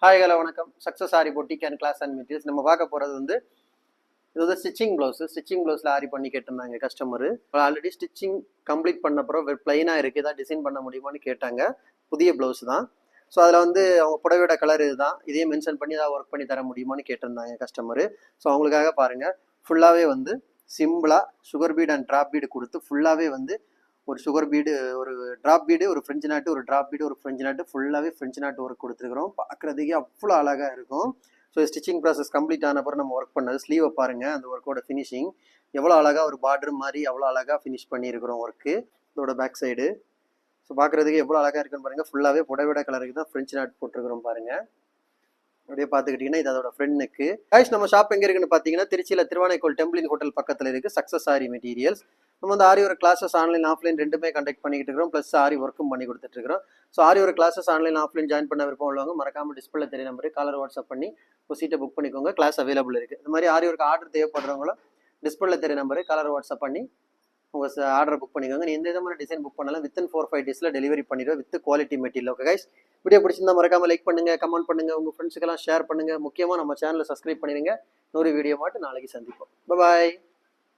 Hi hello வணக்கம். Success Aari boutique and class and materials. நம்ம பார்க்க போகிறது இது வந்து ஸ்டிச்சிங் ப்ளவுஸில் ஆரி பண்ணி கேட்டிருந்தாங்க கஸ்டமரு. ஆல்ரெடி ஸ்டிச்சிங் கம்ப்ளீட் பண்ண அப்புறம் ப்ளைனாக இருக்குது, ஏதாவது டிசைன் பண்ண முடியுமான்னு கேட்டாங்க. புதிய ப்ளவுஸ் தான். ஸோ அதில் அவங்க புடவையோட கலர் இதுதான், இதே மென்ஷன் பண்ணி ஏதாவது ஒர்க் பண்ணி தர முடியுமான்னு கேட்டிருந்தாங்க கஸ்டமரு. ஸோ அவங்களுக்காக பாருங்கள், ஃபுல்லாகவே சிம்பிளாக sugar bead and drop bead கொடுத்து ஃபுல்லாகவே ஒரு சுகர் பீடு, ஒரு ட்ராப் பீடு, ஒரு ஃப்ரெஞ்சு நாட்டு, ஒரு ட்ராப் பீடு, ஒரு ஃப்ரெஞ்சு நாட்டு, ஃபுல்லாகவே ஃப்ரெஞ்சு நாட்டு ஒர்க் கொடுத்துருக்குறோம். பார்க்குறதுக்கே அவ்வளோ அழகாக இருக்கும். ஸோ ஸ்டிச்சிங் ப்ராசஸ் கம்ப்ளீட் ஆன அப்புறம் நம்ம ஒர்க் பண்ணது ஸ்லீவை பாருங்கள். அந்த ஒர்க்கோட ஃபினிஷிங் எவ்வளோ அழகாக, ஒரு பார்டர் மாதிரி அவ்வளோ அழகாக ஃபினிஷ் பண்ணியிருக்கிறோம் ஒர்க்கு. இதோட பேக் சைடு ஸோ பார்க்குறதுக்கு எவ்வளோ அழகாக இருக்குன்னு பாருங்கள். ஃபுல்லாகவே புடவையோட கலருக்கு தான் ஃப்ரெஞ்சு நாட் போட்டிருக்கிறோம் பாருங்கள். அப்படியே பார்த்துக்கிட்டிங்கன்னா இது அதோட ஃப்ரெண்ட் நெக்கு. கைஸ், நம்ம ஷாப் எங்கே இருக்குன்னு பார்த்தீங்கன்னா திருச்சியில் திருவானைக்கோள் டெம்பிளின் ஹோட்டல் பக்கத்தில் இருக்குது. சக்ஸஸ் ஆரி மெட்டீரியல்ஸ். நம்ம ஆரி ஒரு கிளாஸஸ் ஆன்லைன் ஆஃப்லைன் ரெண்டுமே கண்டக்ட் பண்ணிக்கிட்டு இருக்கிறோம். ப்ளஸ் ஆரி ஒர்க்கும் பண்ணி கொடுத்துட்ருக்கிறோம். ஸோ ஆரி ஒரு கிளாஸஸ் ஆன்லைன் ஆஃப்லைன் ஜாயின் பண்ண விருப்பம் உள்ளவங்க மறக்காமல் டிஸ்பிளே தெரிய நம்பருக்கு காலர் வாட்ஸ்அப் பண்ணி ஒரு சீட்டை புக் பண்ணிக்கோங்க. கிளாஸ் அவைலபிள் இருக்குது. இந்த மாதிரி ஆரி ஒர்க்கு ஆர்டர் தேவைப்படுறவங்களும் டிஸ்பிளே தெரிய நம்பருக்கு காலர் வாட்ஸ்அப் பண்ணி உங்கள் ஆர்டரை புக் பண்ணிக்கோங்க. நீ எந்த விதமான டிசைன் புக் பண்ணாலும் வித்தின் 4-5 டேஸில் டெலிவரி பண்ணிடுவோம் with quality material. Okay guys, video பிடிச்சிருந்தா மறக்காமல் லைக் பண்ணுங்கள், கமெண்ட் பண்ணுங்கள், உங்கள் ஃப்ரெண்ட்ஸுக்கெல்லாம் ஷேர் பண்ணுங்கள். முக்கியமாக நம்ம சேனலை சப்ஸ்கிரைப் பண்ணிடுங்க. இன்னொரு வீடியோ மட்டும் நாளைக்கு சந்திப்போம். பாய்.